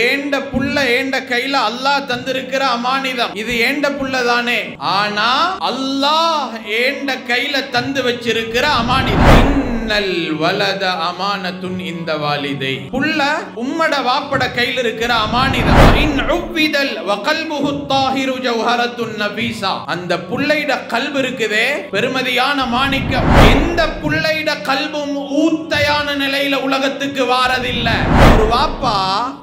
ஏண்ட புள்ள ஏண்ட கையில அல்லாஹ் தந்திருக்கிற அமானிதம். இது ஏண்ட புள்ள தானே, ஆனா அல்லாஹ் ஏண்ட கையில தந்து வச்சிருக்கிற அமானிதம். வலத அமானத்துன் இந்த வாலிதை, புள்ள உம்மட வாப்பட கையில் இருக்கிற அமானிதம். இன் உவ்விதல் வகல்புஹு தாஹிரு ஜௌஹரத்துன் நபீஸா, அந்த புள்ளைட கல்பு இருக்குதே பெருமதியான மாணிக்கம். எந்த புள்ளைட கல்பும் ஊத்தையான நிலையில உலகத்துக்கு வாரதில்லை. ஒரு வாப்பா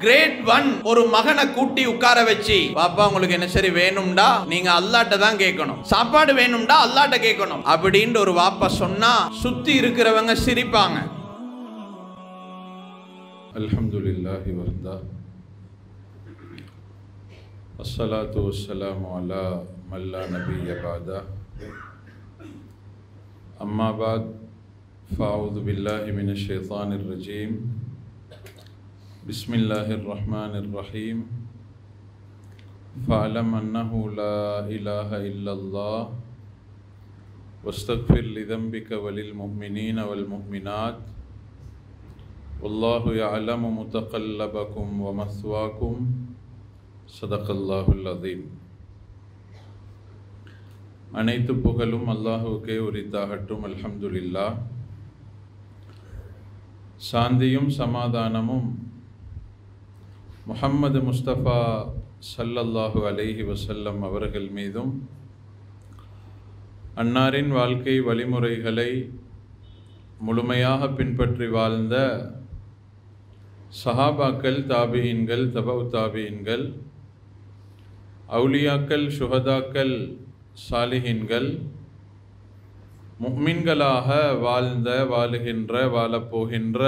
கிரேட் 1 ஒரு மகனை கூட்டி உட்கார வச்சு, பாப்பா உங்களுக்கு என்ன சரி வேணும்டா நீங்க அல்லாஹ்ட்ட தான் கேட்கணும், சாப்பாடு வேணும்டா அல்லாஹ்ட்ட கேட்கணும் அப்படின்னு ஒரு வாப்பா சொன்னா சுத்தி இருக்கிறவங்க சிரிப்பாங்க. அல்ஹம்துலில்லாஹி வஹ்தா அஸ்ஸலாத்து வஸ்ஸலாமு அலா மல்லா நபிய்ய பஅதா அம்மா பஅத் ஃபஅஊது பில்லாஹி மினஷ் ஷைத்தானிர் ரஜீம் பிஸ்மில்லாஹிர் ரஹ்மானிர் ரஹீம் ஃபஅலம் அன்னஹு லா இலாஹா இல்லல்லாஹ் வஸ்தக்ஃபிர் லிதம்பிக வலில் முஃமினீன வல் முஃமினாத் வல்லாஹு யஅலமு முத்தகல்லபக்கும் வ மஸ்வாக்கும் ஸதகல்லாஹுல் அஸீம். அனைத்து புகழும் அல்லாஹுக்கே உரித்தாகட்டும். அல்ஹம்துலில்லாஹ். சாந்தியும் சமாதானமும் முஹம்மது முஸ்தபா ஸல்லல்லாஹு அலைஹி வஸல்லம் அவர்கள் மீதும், அன்னாரின் வாழ்க்கை வழிமுறைகளை முழுமையாக பின்பற்றி வாழ்ந்த சஹாபாக்கள், தாபியீன்கள், தபவு தாபியீன்கள், அவுலியாக்கள், சுஹதாக்கள், சாலிஹீன்கள், முஃமின்களாக வாழ்ந்த, வாழுகின்ற, வாழப்போகின்ற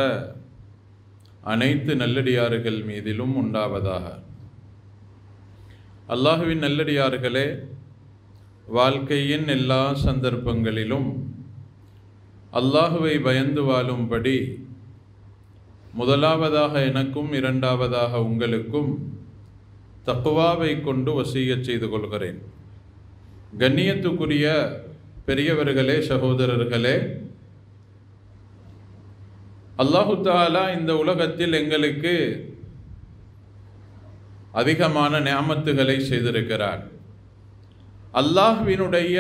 அனைத்து நல்லடியார்கள் மீதிலும் உண்டாவதாக. அல்லாஹுவின் நல்லடியார்களே, வாழ்க்கையின் எல்லா சந்தர்ப்பங்களிலும் அல்லாஹுவை பயந்து வாழும்படி முதலாவதாக எனக்கும் இரண்டாவதாக உங்களுக்கும் தக்வாவை கொண்டு வசியத் செய்து கொள்கிறேன். கண்ணியத்துக்குரிய பெரியவர்களே, சகோதரர்களே, அல்லாஹு தஆலா இந்த உலகத்தில் எங்களுக்கு அதிகமான நிஅமத்துகளை செய்திருக்கிறார். அல்லாஹ்வினுடைய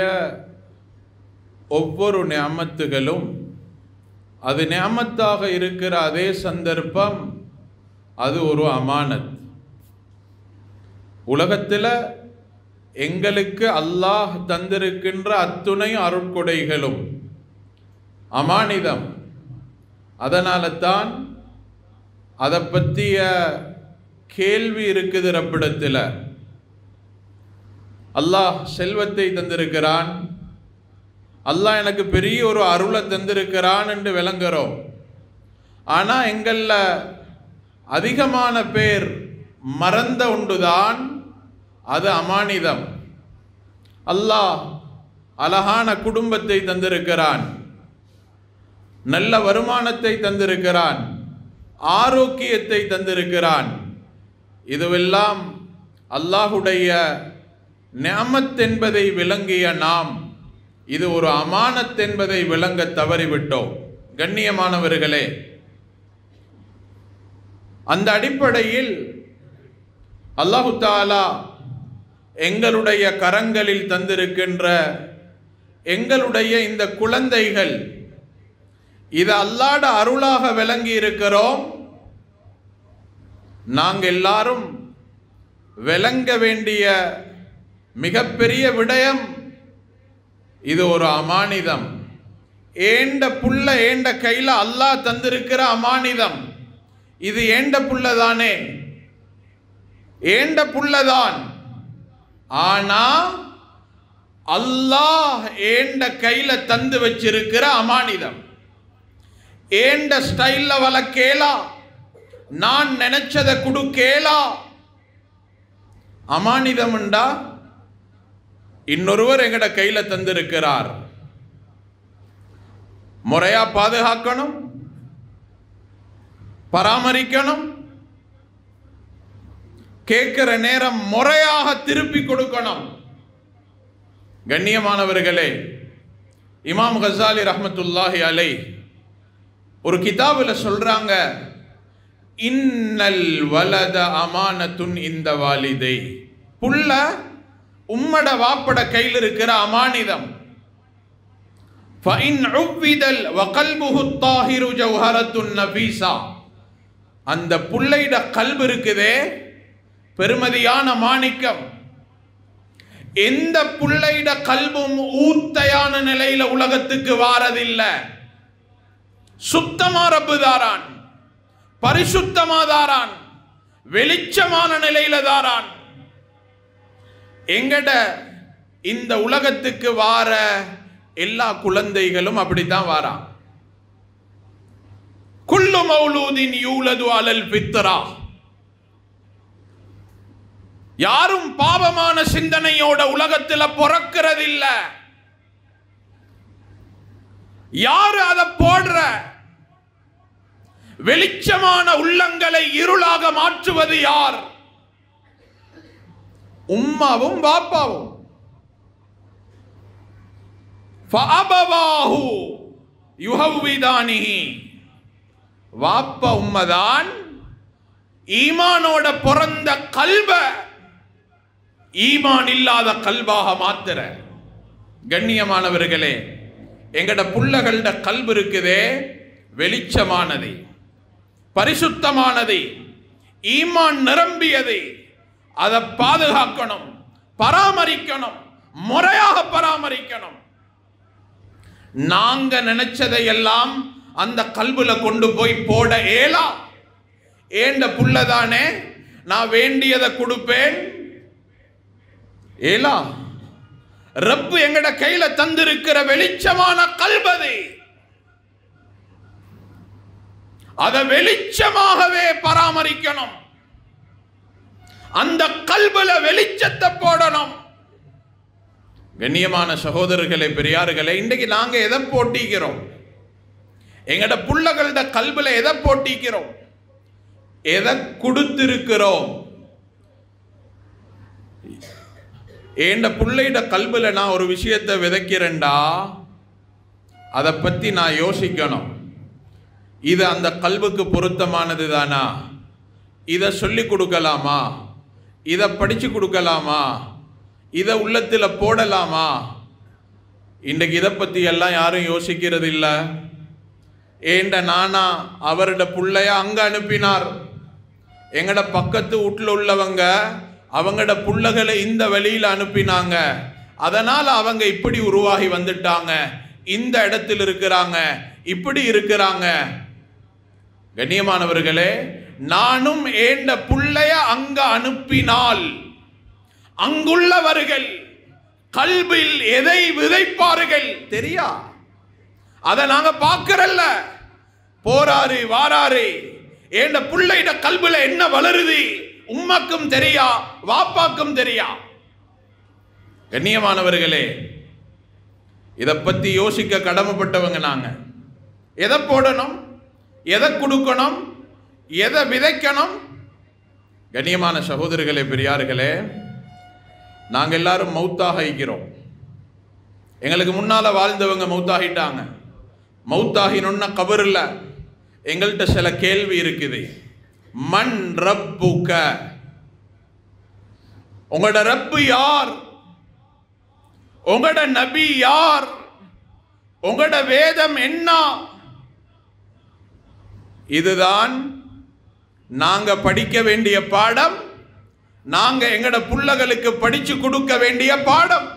ஒவ்வொரு நிஅமத்துகளும் அது நிஅமத்தாக இருக்கிற அதே சந்தர்ப்பம் அது ஒரு அமானத். உலகத்தில் எங்களுக்கு அல்லாஹ் தந்திருக்கின்ற அத்துணை அருட்கொடைகளும் அமானிதம். அதனால தான் அதை பற்றிய கேள்வி இருக்குது ரப்பிடத்தில். அல்லாஹ் செல்வத்தை தந்திருக்கிறான், அல்லாஹ் எனக்கு பெரிய ஒரு அருளை தந்திருக்கிறான் என்று விளங்குகிறோம். ஆனால் எங்களில் அதிகமான பேர் மறந்த ஒன்றுதான் அது அமானிதம். அல்லாஹ் அழகான குடும்பத்தை தந்திருக்கிறான், நல்ல வருமானத்தை தந்திருக்கிறான், ஆரோக்கியத்தை தந்திருக்கிறான். இதுவெல்லாம் அல்லாஹுடைய நிஅமத் என்பதை விளங்கிய நாம் இது ஒரு அமானத் என்பதை விளங்க தவறிவிட்டோம். கண்ணியமானவர்களே, அந்த அடிப்படையில் அல்லாஹு தஆலா எங்களுடைய கரங்களில் தந்திருக்கின்ற எங்களுடைய இந்த குழந்தைகள், இது அல்லாஹ்வுட அருளாக விளங்கி இருக்கிறோம். நாங்கள் எல்லாரும் விளங்க வேண்டிய மிகப்பெரிய விடயம் இது ஒரு அமானிதம். ஏண்ட புள்ள ஏண்ட கையில அல்லாஹ் தந்திருக்கிற அமானிதம். இது ஏண்ட புள்ள தானே, ஏண்ட புள்ளதான். ஆனா அல்லாஹ் ஏண்ட கையில தந்து வச்சிருக்கிற அமானிதம். ஏண்ட ஸ்டைல்ல வளர்க்கேலா, நான் நினைச்சதை கொடுக்கேலா. அமானிதம் உண்டா இன்னொருவர் எங்கட கையில தந்திருக்கிறார், முறையா பாதுகாக்கணும், பராமரிக்கணும், கேட்கிற நேரம் முறையாக திருப்பி கொடுக்கணும். கண்ணியமானவர்களே, இமாம் கஸாலி ரஹ்மத்துல்லாஹி அலைஹ் ஒரு கிதாபில் சொல்றாங்க, இன்னல் வலத அமானத்துன் இந்த வாலிதை, புள்ள உம்மட வாப்பட கையில் இருக்கிற அமானிதம். ஃபஇன் உவ்விதல் வகல்புஹு தாஹிரு ஜௌஹரத்துன் நபீஸா, அந்த புள்ளைட கல்பு இருக்குதே பெருமதியான மாணிக்கம். எந்த புள்ளைட கல்பும் ஊத்தையான நிலையில உலகத்துக்கு வாரதில்லை. சுத்தமா ரப்பு தாரான், பரிசுத்தமா தாரான், வெளிச்சமான நிலையில தாரான். எங்கட இந்த உலகத்துக்கு வார எல்லா குழந்தைகளும் அப்படித்தான் வாரான். குல்லு மௌலூதின் யூலது அலல் ஃபித்ரா, யாரும் பாவமான சிந்தனையோட உலகத்துல பிறக்கிறதில்ல. யாரு அதை போடுற? வெளிச்சமான உள்ளங்களை இருளாக மாற்றுவது யார்? உம்மாவும் பாப்பாவும். ஃபஅபவாஹு யுஹவ்விதானிஹி, வாப்பா உம்மதான் ஈமானோட பிறந்த கல்ப ஈமான் இல்லாத கல்பாக மாத்துற. கண்ணியமானவர்களே, எங்கட புள்ளகளோட கல்பு இருக்குதே வெளிச்சமானது, பரிசுத்தமானது, ஈமான் நிரம்பியது. அதை பாதுகாக்கணும், பராமரிக்கணும், முறையாக பராமரிக்கணும். நாங்க நினைச்சதை எல்லாம் அந்த கல்புல கொண்டு போய் போட ஏலா. ஏண்ட புள்ளதானே, நான் வேண்டியதை கொடுப்பேன் ஏலா. ரப்பு எங்கட கையில தந்திருக்கிற வெளிச்சமான கல்பது, அதை வெளிச்சமாகவே பராமரிக்கணும். அந்த கல்புல வெளிச்சத்தை போடணும். கண்ணியமான சகோதரர்களே, பெரியார்களே, இன்றைக்கு நாங்க எதை போட்டிக்கிறோம்? எங்கட புள்ளகளோட கல்புல எதை போட்டிக்கிறோம்? எதை கொடுத்திருக்கிறோம்? என் புள்ளையிட கல்புல நான் ஒரு விஷயத்தை விதைக்கிறேன்டா, அதை பத்தி நான் யோசிக்கணும். இது அந்த கல்புக்கு பொருத்தமானது தானா? இதை சொல்லி கொடுக்கலாமா? இதை படிச்சு கொடுக்கலாமா? இதை உள்ளத்தில் போடலாமா? இன்றைக்கு இதை பற்றி எல்லாம் யாரும் யோசிக்கிறது இல்லை. ஏண்ட நானா அவரோட புள்ளைய அங்கே அனுப்பினார். எங்கட பக்கத்து வீட்டில் உள்ளவங்க அவங்களோட புள்ளைகளை இந்த வழியில் அனுப்பினாங்க. அதனால் அவங்க இப்படி உருவாகி வந்துட்டாங்க, இந்த இடத்தில் இருக்கிறாங்க, இப்படி இருக்கிறாங்க. கண்ணியமானவர்களே, நானும் ஏண்ட புள்ளைய அங்க அனுப்பினால் அங்குள்ளவர்கள் கல்பில் எதை விதைப்பார்கள் தெரியா? அதை நாங்க பார்க்கறல்ல. போறாரு வாராரு, ஏண்ட புள்ளையிட கல்பில என்ன வளருது உம்மாக்கும் தெரியா, வாப்பாக்கும் தெரியா. கண்ணியமானவர்களே, இதை பத்தி யோசிக்க கடமைப்பட்டவங்க நாங்க. எதை போடணும், எதை கொடுக்கணும், எதை விதைக்கணும்? கண்ணியமான சகோதரர்களே, பெரியார்களே, நாங்க எல்லாரும் மௌத்தாக இருக்கிறோம். எங்களுக்கு முன்னால வாழ்ந்தவங்க மௌத்தாகிட்டாங்க. மௌத்தாகினொன்ன கபர் இல்ல, எங்கள்கிட்ட சில கேள்வி இருக்குது. மன் ரப்புக, உங்களோட ரப்பு யார்? உங்களோட நபி யார்? உங்களோட வேதம் என்ன? இதுதான் நாங்க படிக்க வேண்டிய பாடம். நாங்க எங்கட புள்ளகளுக்கு படிச்சு கொடுக்க வேண்டிய பாடம்.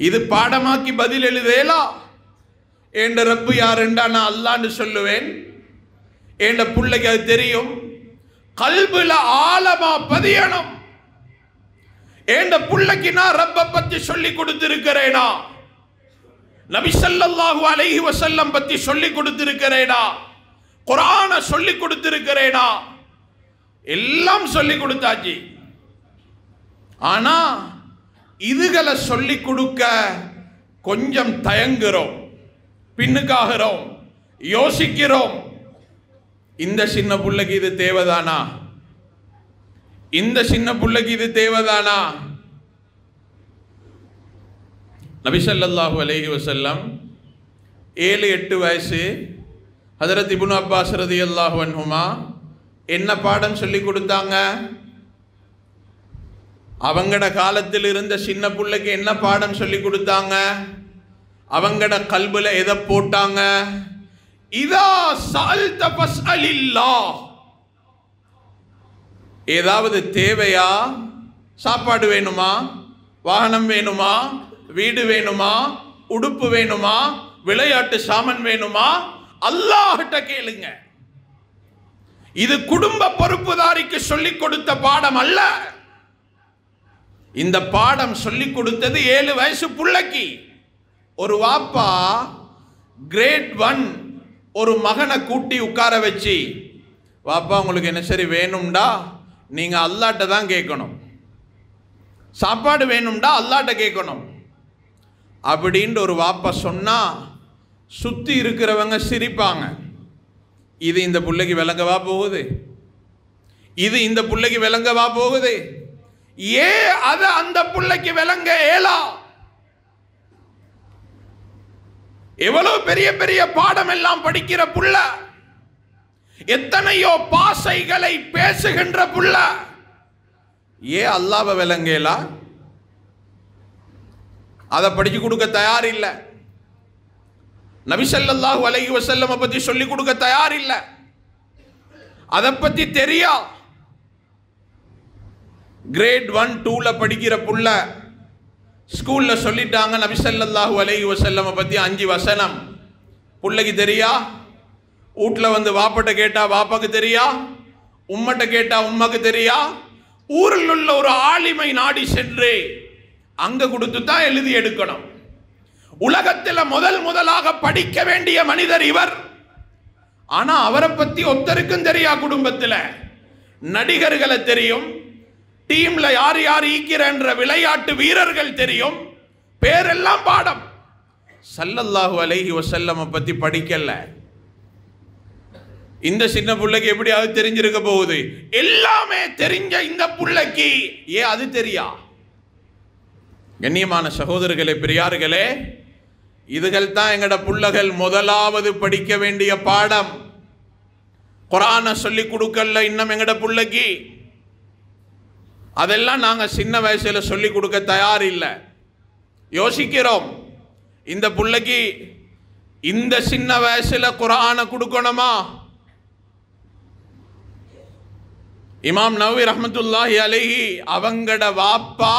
இது பாடமாக்கி பதில் எழுதேலா. என்ற ரப்பு யாருண்டா நான் அல்லான்னு சொல்லுவேன். என்ற புள்ளைக்கு அது தெரியும். கல்புல ஆழமா பதியணும். என்ற புள்ளைக்கு நான் ரப்ப பத்தி சொல்லி கொடுத்திருக்கிறேனா? நபி ஸல்லல்லாஹு அலைஹி வஸல்லம் பத்தி சொல்லி கொடுத்திருக்கிறேனா? குர்ஆனை சொல்லி கொடுத்திருக்கிறேனா? எல்லாம் சொல்லி கொடுத்தாச்சு. ஆனா இதுகளை சொல்லி கொடுக்க கொஞ்சம் தயங்குறோம், பின்னுக்காகிறோம், யோசிக்கிறோம். இந்த சின்ன புள்ளைக்கு இது தேவைதானா? இந்த சின்ன புள்ளைக்கு இது தேவைதானா? நபி ஸல்லல்லாஹு அலைஹி வஸல்லம் 7-8 வயசு ஹஜரத் இப்னு அப்பாஸ் ரலியல்லாஹு அன்ஹுமா என்ன பாடம் சொல்லி கொடுத்தாங்க? அவங்கட காலத்தில் இருந்த சின்ன பிள்ளைக்கு என்ன பாடம் சொல்லி கொடுத்தாங்க? அவங்கட கல்புல எதை போட்டாங்க? இதா சஅல்த ஃபஸ்அலில்லாஹ். ஏதாவது தேவையா? சாப்பாடு வேணுமா? வாகனம் வேணுமா? வீடு வேணுமா? உடுப்பு வேணுமா? விளையாட்டு சாமான் வேணுமா? அல்லாஹ்ட்ட கேளுங்க. இது குடும்ப பொறுப்புதாரிக்கு சொல்லிக் கொடுத்த பாடம் அல்ல. இந்த பாடம் சொல்லிக் கொடுத்தது 7 வயசு புள்ளைக்கு. ஒரு வாப்பா கிரேட் 1 ஒரு மகனை கூட்டி உட்கார வச்சு, வாப்பா உங்களுக்கு என்ன சரி வேணும்டா நீங்க அல்லாஹ்ட்ட தான் கேட்கணும், சாப்பாடு வேணும்டா அல்லாஹ்ட்ட கேட்கணும் அப்படின்ற ஒரு வாப்பா சொன்னா சுத்தி இருக்கிறவங்க சிரிப்பாங்க. இது இந்த பிள்ளைக்கு விளங்கவா போகுது? இது இந்த பிள்ளைக்கு விளங்கவா போகுது? அது அந்த பிள்ளைக்கு விளங்க ஏலா? எவ்வளவு பெரிய பெரிய பாடம் எல்லாம் படிக்கிற புள்ள, எத்தனையோ பாசைகளை பேசுகின்ற புள்ள, அல்லாஹ்வை விளங்கேலா? அதை படிச்சு கொடுக்க தயார் இல்லை. நபி ஸல்லல்லாஹு அலைஹி வஸல்லம் பத்தி சொல்லி கொடுக்க தயார் இல்லை. அதை பத்தி தெரியா? கிரேட் 1 2ல படிக்கிற புள்ள ஸ்கூல்ல சொல்லிட்டாங்க நபி ஸல்லல்லாஹு அலைஹி வஸல்லம் பத்தி 5 வசனம். புள்ளைக்கு தெரியா? வீட்டில் வந்து வாப்பட்ட கேட்டா வாப்பாக்கு தெரியா? உம்மட்ட கேட்டா உம்மாக்கு தெரியா? ஊரில் உள்ள ஒரு ஆலிமை நாடி சென்று அங்க கொடுத்து தான் எழுதி எடுக்கணும். உலகத்தில் முதலாக படிக்க வேண்டிய மனிதர் இவர். ஆனா அவரை பத்தி ஒருத்தருக்கும் தெரியா. குடும்பத்தில் நடிகர்களை தெரியும், டீம்ல யார் யார் ஈக்கிறன்ற விளையாட்டு வீரர்கள் தெரியும், பேரெல்லாம் பாடம். ஸல்லல்லாஹு அலைஹி வஸல்லம் பத்தி படிக்கல. இந்த சின்ன புள்ளைக்கு எப்படியாவது தெரிஞ்சிருக்க போகுது? எல்லாமே தெரிஞ்ச இந்த புள்ளைக்கு அது தெரியா? கண்ணியமான சகோதரர்களே, பெரியார்களே, இதுகள் தான் எங்கட புள்ளகள் முதலாவது படிக்க வேண்டிய பாடம். குர்ஆனை சொல்லி கொடுக்கல இன்னும் எங்கட புள்ளைக்கு. அதெல்லாம் நாங்க சின்ன வயசுல சொல்லி கொடுக்க தயார் இல்லை. யோசிக்கிறோம், இந்த புள்ளைக்கு இந்த சின்ன வயசுல குர்ஆனை கொடுக்கணுமா? இமாம் நவவி ரஹ்மத்துல்லாஹி அலைஹி அவங்கட வாப்பா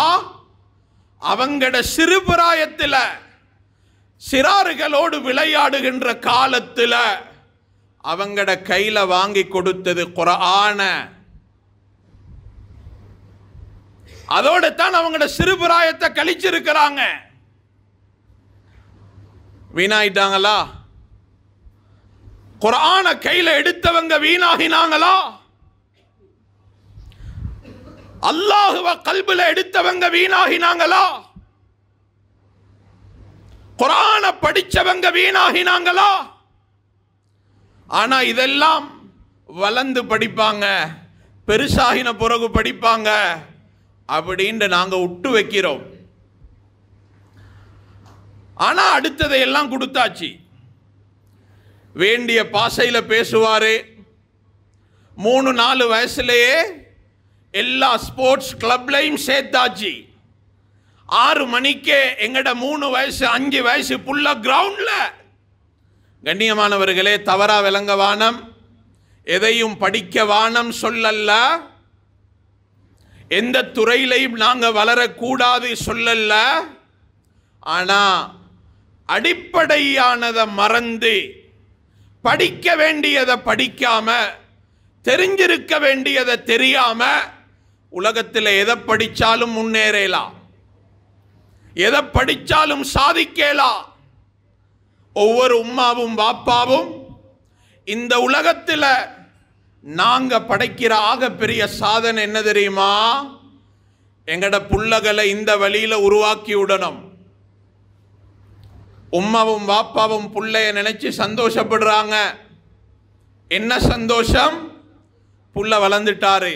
அவங்கட சிறுபிராயத்தில் சிறார்களோடு விளையாடுகின்ற காலத்தில் அவங்கட கையில வாங்கி கொடுத்தது குர்ஆன. அதோட தான் அவங்கட சிறுபிராயத்தை கழிச்சிருக்கிறாங்க. வீணாயிட்டாங்களா? குர்ஆன கையில எடுத்தவங்க வீணாகினாங்களா? அல்லாஹ்வை கல்புல எடுத்தவங்க வீணாகினாங்களா? குர்ஆன படிச்சவங்க வீணாகினாங்களா? ஆனா இதெல்லாம் வளர்ந்து படிப்பாங்க, பெருசாகின பிறகு படிப்பாங்க அப்படின்னு நாங்க விட்டு வைக்கிறோம். ஆனா அடுத்ததை எல்லாம் கொடுத்தாச்சு. வேண்டிய பாசையில பேசுவாரு. 3-4 வயசுலயே எல்லா ஸ்போர்ட்ஸ் கிளப்லையும் சேர்த்தாச்சு. 6 மணிக்கே எங்கட 3 வயசு 5 வயசு புள்ள கிரவுண்ட்ல. கண்ணியமானவர்களே, தவறா விளங்க வானம், எதையும் படிக்க வானம் சொல்லல்ல, எந்த துறையிலையும் நாங்க வளரக்கூடாது சொல்லல்ல. ஆனா அடிப்படையானதை மறந்து படிக்க வேண்டியதை படிக்காம தெரிஞ்சிருக்க வேண்டியதை தெரியாம உலகத்தில் எதை படிச்சாலும் முன்னேறலாம், எதை படிச்சாலும் சாதிக்கலாம். ஒவ்வொரு உம்மாவும் பாப்பாவும் இந்த உலகத்தில் நாங்க படைக்கிற ஆக பெரிய சாதனை என்ன தெரியுமா? எங்கட புள்ளகளை இந்த வழியில உருவாக்கி விடணும். உம்மாவும் பாப்பாவும் புள்ளைய நினைச்சு சந்தோஷப்படுறாங்க. என்ன சந்தோஷம்? புள்ள வளர்ந்துட்டாரு,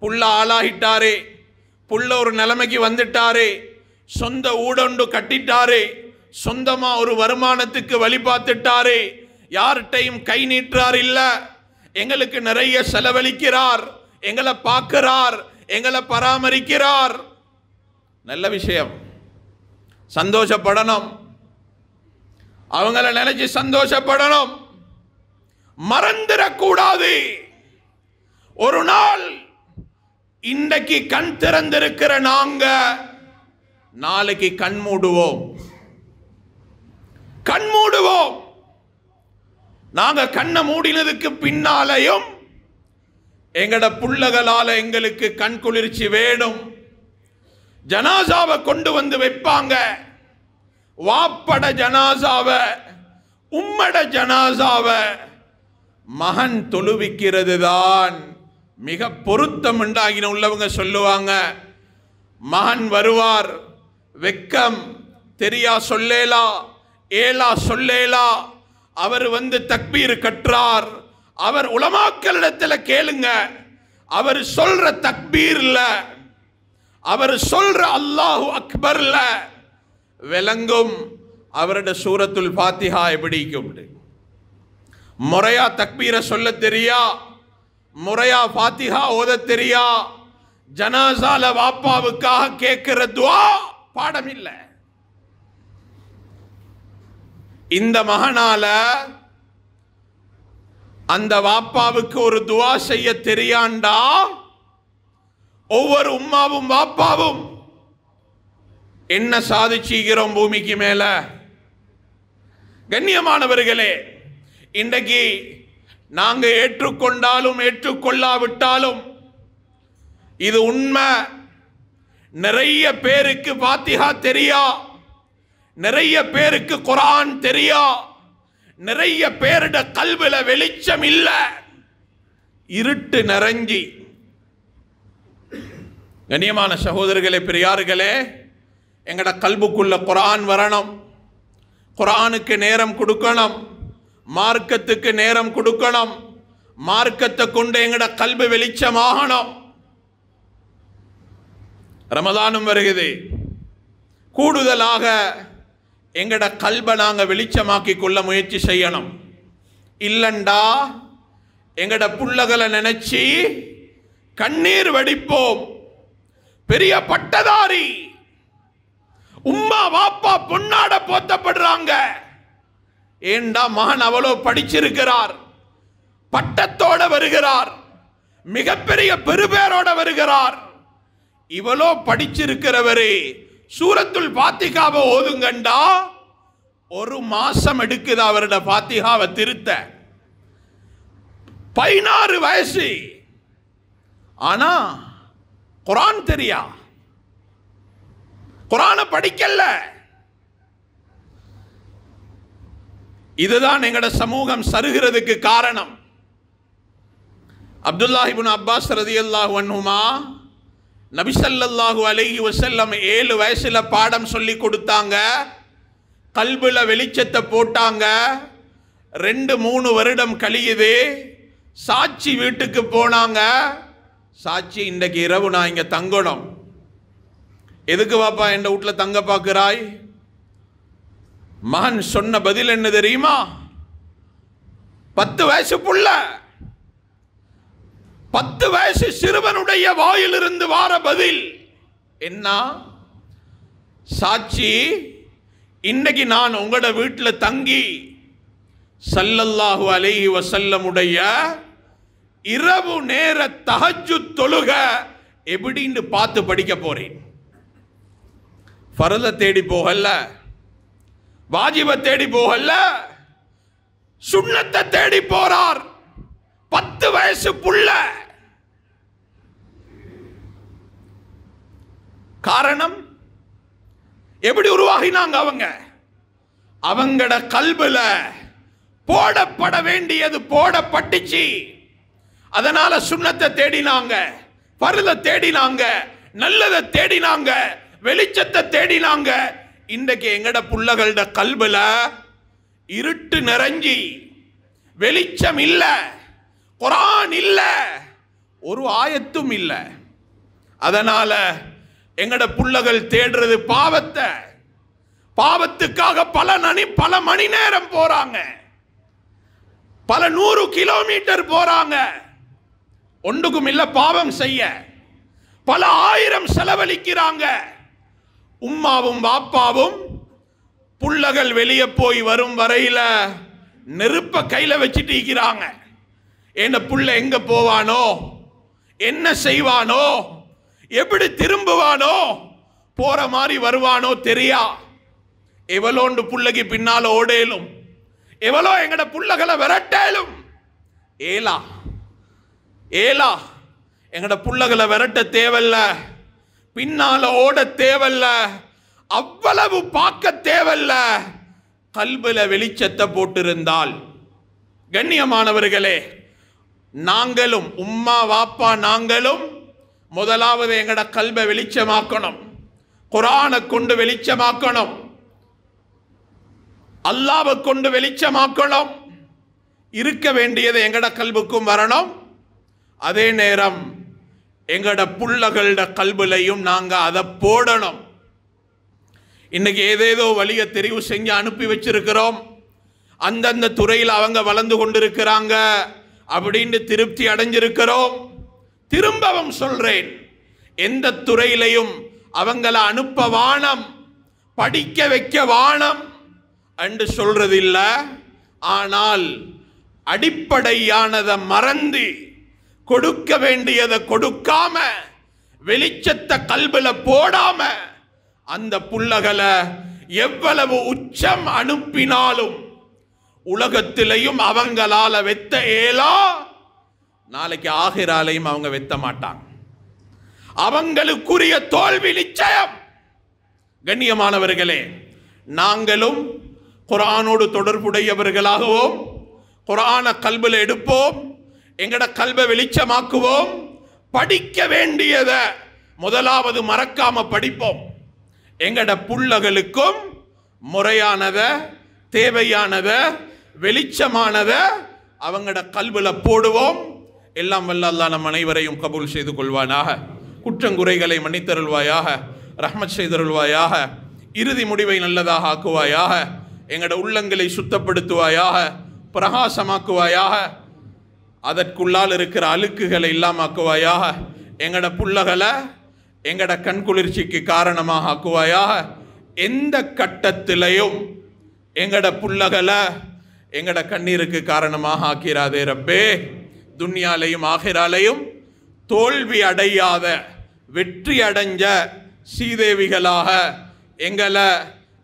புள்ள ஆளாகிட்டாரு, புள்ள ஒரு நிலைமைக்கு வந்துட்டாரு, சொந்த ஊடொண்டு கட்டிட்டாரு, சொந்தமா ஒரு வருமானத்துக்கு வழி பார்த்துட்டாரு. யார்கிட்டையும் கை நீட்டுறார் இல்ல, எங்களுக்கு நிறைய செலவழிக்கிறார், எங்களை பார்க்கிறார், எங்களை பராமரிக்கிறார். நல்ல விஷயம், சந்தோஷப்படணும், அவங்கள நினைச்சு சந்தோஷப்படணும். மறந்துடக்கூடாது. ஒரு நாள் இன்றைக்கு கண் திறந்திருக்கிற நாங்க நாளைக்கு கண் மூடுவோம். கண் மூடுவோம். நாங்க கண்ணை மூடினதுக்கு பின்னாலையும் எங்கட புள்ளகளால எங்களுக்கு கண் குளிர்ச்சி வேணும். ஜனாசாவை கொண்டு வந்து வைப்பாங்க. வாப்பட ஜனாசாவ, உம்மட ஜனாசாவ மகன் தொழுவிக்கிறது தான் மிக பொருத்தம் உண்டாகின உள்ளவங்க சொல்லுவாங்க. மகன் வருவார், வெக்கம் தெரியா சொல்லேலா, ஏலா சொல்லேலா, அவர் வந்து தக்பீர் கற்றார். அவர் உலமாக்களிடத்தில் கேளுங்க, அவர் சொல்ற தக்பீர்ல, அவர் சொல்ற அல்லாஹு அக்பர்ல விளங்கும் அவருடைய சூரத்துல் ஃபாத்திஹா எப்படி இருக்கும். முறையா தக்பீரை சொல்ல தெரியா, முறையா ஃபாத்திஹா ஓத தெரியா, ஜனாசால வாப்பாவுக்காக கேட்கிற துஆ பாடம் இல்லை. இந்த மகனால அந்த வாப்பாவுக்கு ஒரு துஆ செய்ய தெரியாண்டா ஒவ்வொரு உம்மாவும் வாப்பாவும் என்ன சாதிச்சுகிறோம் பூமிக்கு மேல? கண்ணியமானவர்களே, இன்றைக்கு நாங்க ஏற்றுக்கொண்டாலும் ஏற்றுக்கொள்ளாவிட்டாலும் இது உண்மை. நிறைய பேருக்கு ஃபாத்திஹா தெரியா, நிறைய பேருக்கு குர்ஆன் தெரியா, நிறைய பேருட கல்வில வெளிச்சம் இல்ல, இருட்டு நிறைஞ்சி. கண்ணியமான சகோதரர்களே, பெரியார்களே, எங்கட கல்புக்குள்ள குர்ஆன் வரணும். குர்ஆனுக்கு நேரம் கொடுக்கணும், மார்க்கத்துக்கு நேரம் கொடுக்கணும், மார்க்கத்தை கொண்டு எங்கட கல்பு வெளிச்சமாகணும். ரமதானும் வருகிறது. கூடுதலாக எங்கட கல்பை நாங்க வெளிச்சமாக்கி கொள்ள முயற்சி செய்யணும். இல்லண்டா எங்கட புள்ளகளை நினைச்சு கண்ணீர் வடிப்போம். பெரிய பட்டதாரி உம்மா வாப்பா பொன்னாட போத்தப்படுறாங்க. ஏண்டா மகன் அவ்வளோ படிச்சிருக்கிறார், பட்டத்தோட வருகிறார், மிகப்பெரிய பெருபேரோட வருகிறார். இவ்வளோ படிச்சிருக்கிறவரே சூரத்துல் ஃபாத்திஹாவை ஓதுங்கண்டா ஒரு மாசம் எடுக்குது அவரோட ஃபாத்திஹாவை திருத்த. 16 வயசு, ஆனா குர்ஆன் தெரியா, குர்ஆனை படிக்கல. இதுதான் எங்கட சமூகம் சருகிறதுக்கு காரணம். அப்துல்லாஹ் இப்னு அப்பாஸ் ரலியல்லாஹு அன்ஹுமா நபி ஸல்லல்லாஹு அலைஹி வஸல்லம் 7 வயசுல பாடம் சொல்லி கொடுத்தாங்க. கல்புல வெளிச்சத்தை போட்டாங்க. 2-3 வருடம் கழியுது. சாட்சி வீட்டுக்கு போனாங்க. சாட்சி, இன்றைக்கு இரவு நான் இங்க தங்கணும். எதுக்கு வாப்பா என் வீட்டுல தங்க பார்க்கிறாய்? மகன் சொன்ன பதில் என்ன தெரியுமா? 10 வயசு புள்ள, 10 வயசு சிறுவனுடைய வாயிலிருந்து வார பதில் என்ன? சாட்சி, இன்னைக்கு நான் உங்களோட வீட்டில் தங்கி ஸல்லல்லாஹு அலைஹி வஸல்லமுடைய இரவு நேர தஹஜ்ஜுத் தொழுக எப்படின்னு பார்த்து படிக்க போறேன். ஃபர்த தேடி போகல, வாஜிப தேடி போகல, சுன்னத்தை தேடி போறார். 10 வயசு புள்ள. காரணம், எப்படி உருவாகினாங்க அவங்க? அவங்கட கல்புல போடப்பட வேண்டியது போடப்பட்டுச்சு. அதனால சுன்னத்தை தேடினாங்க, ஃபர்த தேடினாங்க, நல்லதை தேடினாங்க, வெளிச்சத்தை தேடினாங்க. இன்றைக்கு எங்கட புள்ளகளோட கல்புல இருட்டு நிறைஞ்சி, வெளிச்சம் இல்ல, குர்ஆன் இல்ல, ஒரு ஆயத்தும் இல்ல. அதனால எங்கட புள்ளகள் தேடுறது பாவத்தை. பாவத்துக்காக பல மணி நேரம் போறாங்க. பல 100 கிலோமீட்டர் போறாங்க, ஒன்றுக்கும் இல்ல பாவம் செய்ய, பல 1000 செலவழிக்கிறாங்க. உம்மாவும் பாப்பாவும் புள்ளகள் வெளியே போய் வரும் வரையில நெருப்ப கையில வச்சுட்டு இருக்கிறாங்க. என்ன புள்ள எங்க போவானோ, என்ன செய்வானோ, எப்படி திரும்புவானோ, போற மாதிரி வருவானோ தெரியா. எவ்வளோண்டு புள்ளக்கு பின்னால ஓடேலும், எவ்வளோ எங்கட புள்ளகளை விரட்டேலும், ஏலா ஏலா எங்கட புள்ளகளை விரட்ட தேவையில்ல, பின்னால ஓட தேவையில்ல, அவ்வளவு பார்க்க தேவையில்ல. கல்புல வெளிச்சத்தை போட்டிருந்தால், கண்ணியமானவர்களே, நாங்களும் உம்மா வாப்பா நாங்களும் முதலாவது எங்கட கல்பை வெளிச்சமாக்கணும், குர்ஆனை கொண்டு வெளிச்சமாக்கணும், அல்லாஹ்வை கொண்டு வெளிச்சமாக்கணும். இருக்க வேண்டியது எங்கட கல்புக்கும் வரணும். அதே நேரம் எங்கட புள்ளகளோட கல்புலையும் நாங்க அதை போடணும். இன்னைக்கு ஏதேதோ வழியை தெரிவு செஞ்சு அனுப்பி வச்சிருக்கிறோம், அந்தந்த துறையில் அவங்க வளர்ந்து கொண்டிருக்கிறாங்க அப்படின்னு திருப்தி அடைஞ்சிருக்கிறோம். திரும்பவும் சொல்றேன், எந்த துறையிலையும் அவங்கள அனுப்ப வானம், படிக்க வைக்க வானம் என்று சொல்றது இல்ல. ஆனால் அடிப்படையானதை மறந்து, கொடுக்க வேண்டியதை கொடுக்காம, வெளிச்சத்தை கல்புல போடாம, அந்த புள்ளகளை எவ்வளவு உச்சம் அனுப்பினாலும் உலகத்திலையும் அவங்களால வெத்த ஏலா, நாளைக்கு ஆகிராலையும் அவங்க வெத்த மாட்டாங்க. அவங்களுக்குரிய தோல்வி நிச்சயம். கண்ணியமானவர்களே, நாங்களும் குர்ஆனோடு தொடர்புடையவர்களாகவும் குர்ஆனை கல்புல எடுப்போம், எங்கட கல்பை வெளிச்சமாக்குவோம். படிக்க வேண்டியதை முதலாவது மறக்காம படிப்போம். எங்கட புள்ளகளுக்கும் முறையானத, தேவையானத, வெளிச்சமானத அவங்கட கல்புல போடுவோம். எல்லாம் வல்ல அல்லாஹ் நம் அனைவரையும் கபூல் செய்து கொள்வானாக. குற்றங்குறைகளை மன்னித்தருள்வாயாக, ரஹ்மத் செய்தருள்வாயாக, இறுதி முடிவை நல்லதாக ஆக்குவாயாக, எங்கட உள்ளங்களை சுத்தப்படுத்துவாயாக, பிரகாசமாக்குவாயாக, அதற்குள்ளால் இருக்கிற அழுக்குகளை இல்லாமக்குவாயாக, எங்கட புள்ளகளை எங்கட கண் குளிர்ச்சிக்கு காரணமாக ஆக்குவாயாக. எந்த கட்டத்திலையும் எங்கட புள்ளகளை எங்கட கண்ணீருக்கு காரணமாக ஆக்கிறாதே ரப்பே. துன்யாலையும் ஆகிராலையும் தோல்வி அடையாத, வெற்றி அடைஞ்ச சீதேவிகளாக எங்களை,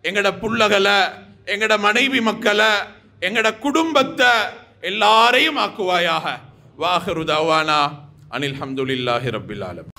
எங்கட புள்ளகளை, எங்கட மனைவி மக்களை, எங்கட குடும்பத்தை எல்லாரையும் ஆக்குவாயாக. வாஹிரு தஅவானா அனில் ஹம்துலில்லாஹி ரப்பில் ஆலமீன்.